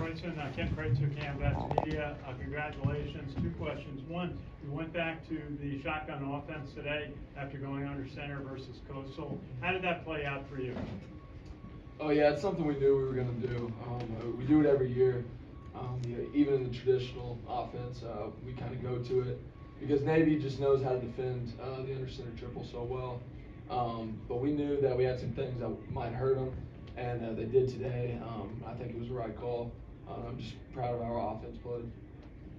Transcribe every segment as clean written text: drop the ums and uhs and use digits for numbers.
Bryson, Ken Kreitzer, Canvas Media. Congratulations. Two questions. One, you went back to the shotgun offense today after going under center versus Coastal. How did that play out for you? Oh yeah, it's something we knew we were going to do. We do it every year. Even in the traditional offense, we kind of go to it because Navy just knows how to defend the under center triple so well. But we knew that we had some things that might hurt them, and they did today. I think it was the right call. I'm just proud of our offense play.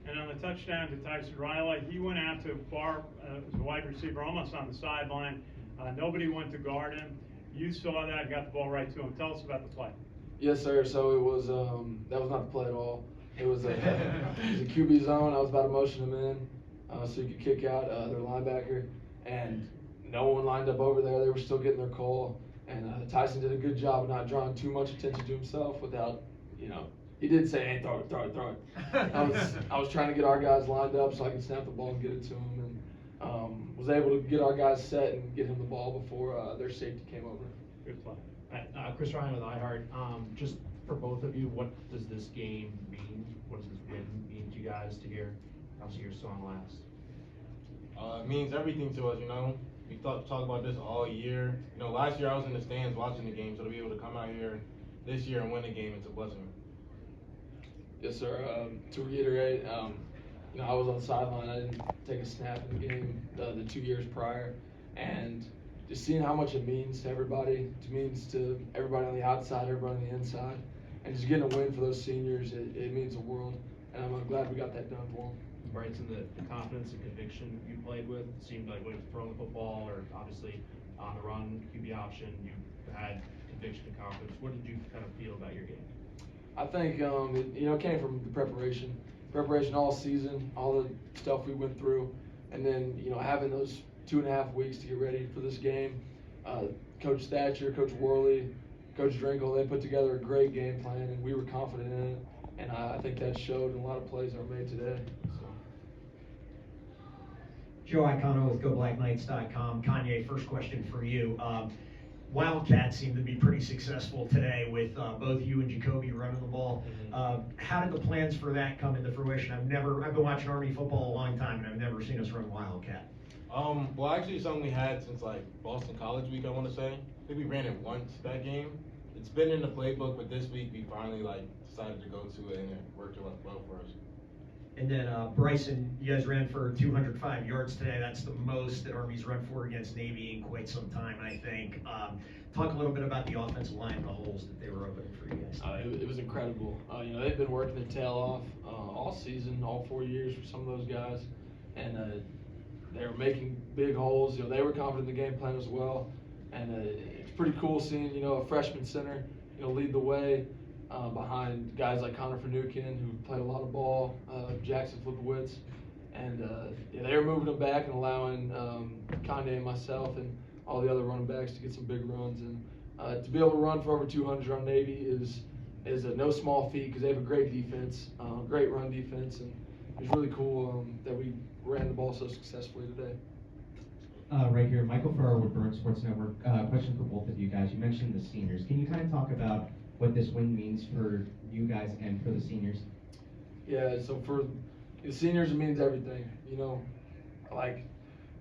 And on the touchdown to Tyson Riley, he went out to bar as a wide receiver almost on the sideline. Nobody went to guard him. You saw that, got the ball right to him. Tell us about the play. Yes, sir. So it was that was not the play at all. It was a QB zone. I was about to motion him in so he could kick out their linebacker, and no one lined up over there. They were still getting their call, and Tyson did a good job of not drawing too much attention to himself without, he did say, "Hey, throw it, throw it, throw it." I was trying to get our guys lined up so I could snap the ball and get it to him, and was able to get our guys set and get him the ball before their safety came over. Good play. Chris Ryan with iHeart. Just for both of you, what does this game mean? What does this win mean to you guys to hear obviously your song last? It means everything to us, We talk about this all year. Last year I was in the stands watching the game, so to be able to come out here this year and win the game, it's a blessing. Yes, sir. To reiterate, I was on the sideline. I didn't take a snap in the game the 2 years prior, and just seeing how much it means to everybody. It means to everybody on the outside, everybody on the inside, and just getting a win for those seniors, it means the world. And I'm glad we got that done for them. Bryson, the confidence and conviction you played with seemed like when you were throwing the football or obviously on the run QB option, you had conviction and confidence. What did you kind of feel about your game? I think it came from the preparation all season, all the stuff we went through, and then having those 2.5 weeks to get ready for this game. Coach Thatcher, Coach Worley, Coach Drinkle, they put together a great game plan, and we were confident in it. And I think that showed in a lot of plays that were made today. So. Joe Iacono with GoBlackKnights.com. Kanye, first question for you. Wildcats seem to be pretty successful today with both you and Jacoby running the ball. How did the plans for that come into fruition? I've been watching Army football a long time, and I've never seen us run Wildcat. Well, actually, something we had since like Boston College Week, I want to say. I think we ran it once that game. It's been in the playbook, but this week we finally decided to go to it, and it worked out well for us. And then Bryson, you guys ran for 205 yards today. That's the most that Army's run for against Navy in quite some time, I think. Talk a little bit about the offensive line and the holes that they were opening for you guys. It was incredible. They've been working their tail off all season, all 4 years for some of those guys, and they were making big holes. They were confident in the game plan as well, and it's pretty cool seeing a freshman center lead the way behind guys like Connor Finucane, who played a lot of ball, Jackson Flipowitz, and they were moving them back and allowing Kanye and myself and all the other running backs to get some big runs. And to be able to run for over 200 on Navy is a no small feat because they have a great defense, great run defense, and it's really cool that we ran the ball so successfully today. Right here, Michael Farrar with Burn Sports Network. Question for both of you guys. You mentioned the seniors. Can you kind of talk about what this win means for you guys and for the seniors? Yeah, so for the seniors, it means everything.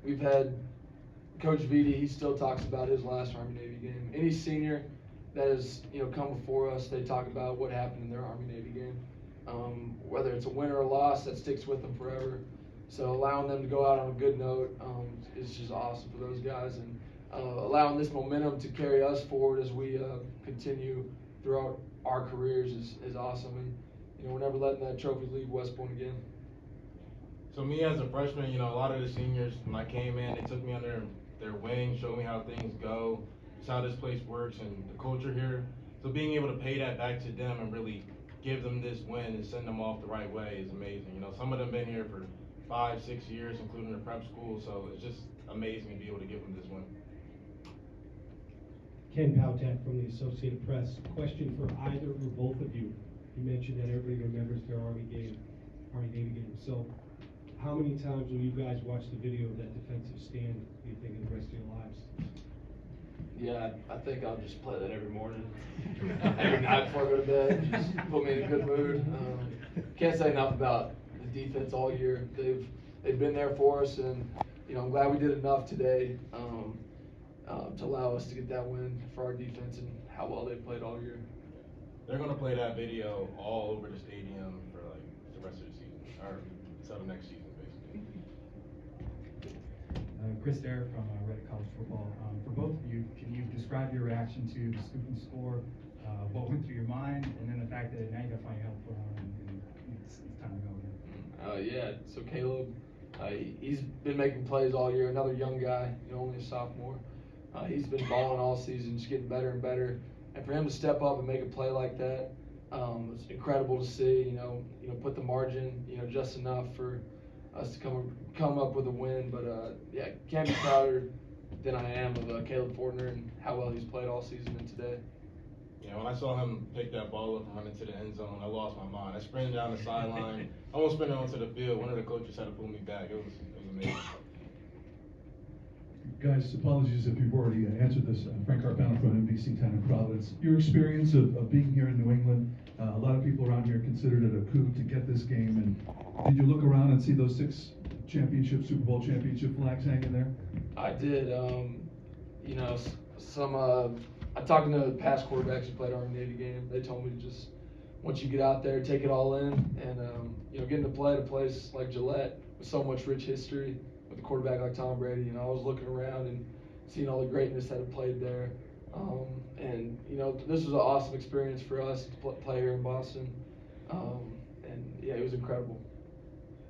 We've had Coach Vitti, he still talks about his last Army-Navy game. Any senior that has come before us, they talk about what happened in their Army-Navy game. Whether it's a win or a loss, that sticks with them forever. So allowing them to go out on a good note is just awesome for those guys, and allowing this momentum to carry us forward as we continue throughout our careers is awesome. And we're never letting that trophy leave West Point again. So me as a freshman, a lot of the seniors, when I came in, they took me under their wing, showed me how things go, just how this place works and the culture here. So being able to pay that back to them and really give them this win and send them off the right way is amazing. Some of them been here for 5-6 years, including the prep school, so it's just amazing to be able to give them this win. Ken Powtek from the Associated Press. Question for either or both of you. You mentioned that everybody remembers their Army-Navy game. So how many times will you guys watch the video of that defensive stand, do you think, in the rest of your lives? Yeah, I think I'll just play that every morning. Every night before I go to bed, just put me in a good mood. Can't say enough about the defense all year. They've been there for us, and I'm glad we did enough today to allow us to get that win for our defense and how well they played all year. They're gonna play that video all over the stadium for like the rest of the season, or until the next season, basically. Chris Derrick from Reddit College Football. For both of you, can you describe your reaction to the scoop and score? What went through your mind, and then the fact that now you got to find your help and it's time to go again? Yeah, so Caleb, he's been making plays all year. Another young guy, only a sophomore. He's been balling all season, just getting better and better. And for him to step up and make a play like that, it's incredible to see. Put the margin, just enough for us to come up with a win. But yeah, can't be prouder than I am of Caleb Fortner and how well he's played all season and today. Yeah, when I saw him pick that ball up and run into the end zone, I lost my mind. I sprinted down the sideline, almost sprinted onto the field. One of the coaches had to pull me back. It was amazing. Guys, apologies if you've already answered this. Frank Carpano from NBC 10 in Providence. Your experience of being here in New England, a lot of people around here considered it a coup to get this game. And did you look around and see those 6 Super Bowl championship flags hanging there? I did. I'm talking to past quarterbacks who played Army Navy game. They told me to just, once you get out there, take it all in. And, getting to play at a place like Gillette with so much rich history, with a quarterback like Tom Brady, I was looking around and seeing all the greatness that had played there. This was an awesome experience for us to play here in Boston. Yeah, it was incredible.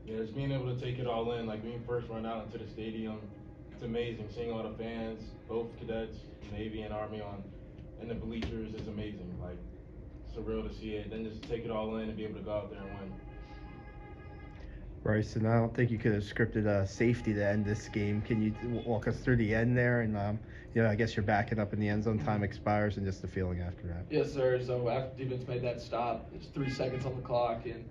Yeah, just being able to take it all in, like when you first run out into the stadium, it's amazing. Seeing all the fans, both cadets, Navy and Army in the bleachers is amazing. Like, surreal to see it. Then just take it all in and be able to go out there and win. Bryson, I don't think you could have scripted a safety to end this game. Can you walk us through the end there? And, I guess you're backing up in the end zone, time expires, and just the feeling after that. Yes, sir. So after defense made that stop, it's 3 seconds on the clock, and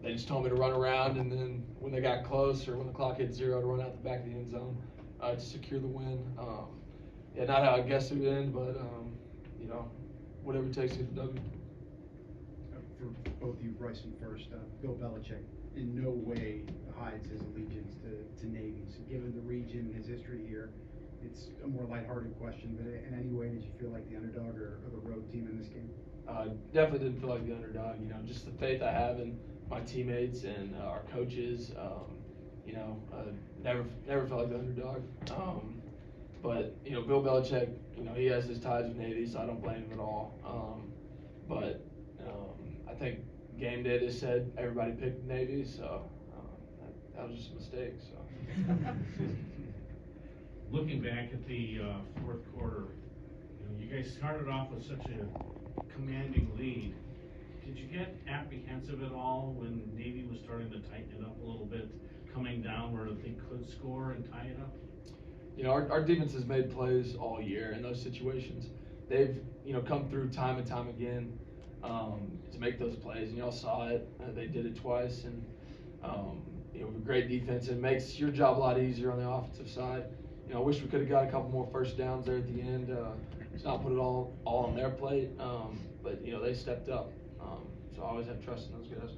they just told me to run around, and then when they got close, or when the clock hit 0, to run out the back of the end zone to secure the win. Not how I guessed it would end, but, whatever it takes to get the W. For both of you, Bryson first, Bill Belichick in no way hides his allegiance to Navy. So given the region, his history here, it's a more lighthearted question, but in any way did you feel like the underdog or the road team in this game? Definitely didn't feel like the underdog. Just the faith I have in my teammates and our coaches. Never felt like the underdog. But Bill Belichick, he has his ties with Navy, so I don't blame him at all. But I think game day they said everybody picked Navy, so that was just a mistake. So. Looking back at the fourth quarter, you guys started off with such a commanding lead. Did you get apprehensive at all when Navy was starting to tighten it up a little bit, coming down where they could score and tie it up? Our defense has made plays all year in those situations. They've come through time and time again to make those plays, and y'all saw it. They did it twice, and great defense. It makes your job a lot easier on the offensive side. I wish we could have got a couple more first downs there at the end. Just not put it all on their plate, but they stepped up. So I always have trust in those guys.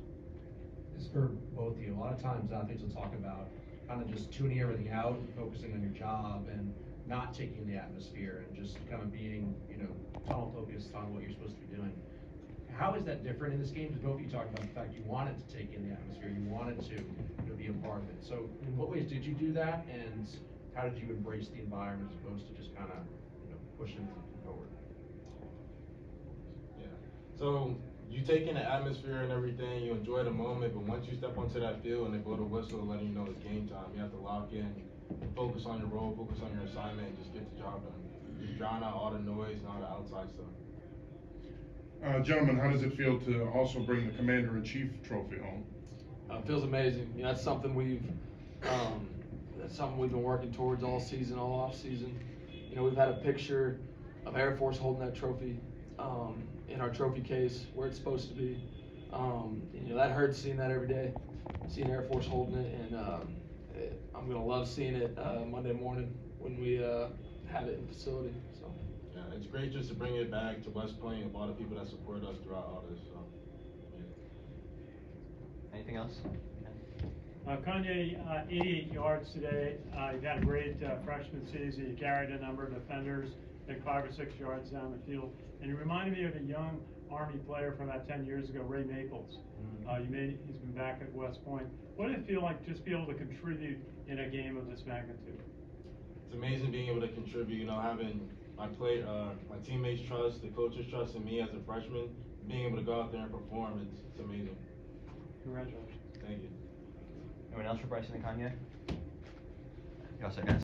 This is for both of you. A lot of times athletes will talk about kind of just tuning everything out and focusing on your job and not taking the atmosphere and just kind of being, tunnel focused on what you're supposed to be doing. How is that different in this game? Because both of you talked about the fact you wanted to take in the atmosphere, you wanted to be a part of it. So in what ways did you do that, and how did you embrace the environment as opposed to just kind of pushing forward? Yeah. So you take in the atmosphere and everything, you enjoy the moment, but once you step onto that field and they blow the whistle letting you know it's game time, you have to lock in, focus on your role, focus on your assignment, and just get the job done. Just drown out all the noise and all the outside stuff. Gentlemen, how does it feel to also bring the Commander-in-Chief trophy home? It feels amazing. That's something we've been working towards all season, all off season. We've had a picture of Air Force holding that trophy in our trophy case where it's supposed to be. That hurts seeing that every day, seeing Air Force holding it, and I'm gonna love seeing it Monday morning when we have it in facility. So. Yeah, it's great just to bring it back to West Point, a lot of people that support us throughout all this, so. Anything else? Kanye, 88 yards today. You had a great freshman season. You carried a number of defenders, I think 5 or 6 yards down the field. And you reminded me of a young Army player from about 10 years ago, Ray Maples. He's been back at West Point. What did it feel like just be able to contribute in a game of this magnitude? It's amazing being able to contribute, you know, having my teammates trust, the coaches trust in me as a freshman, being able to go out there and perform, it's amazing. Congratulations. Thank you. Anyone else for Bryson and Kanye? You all set, guys?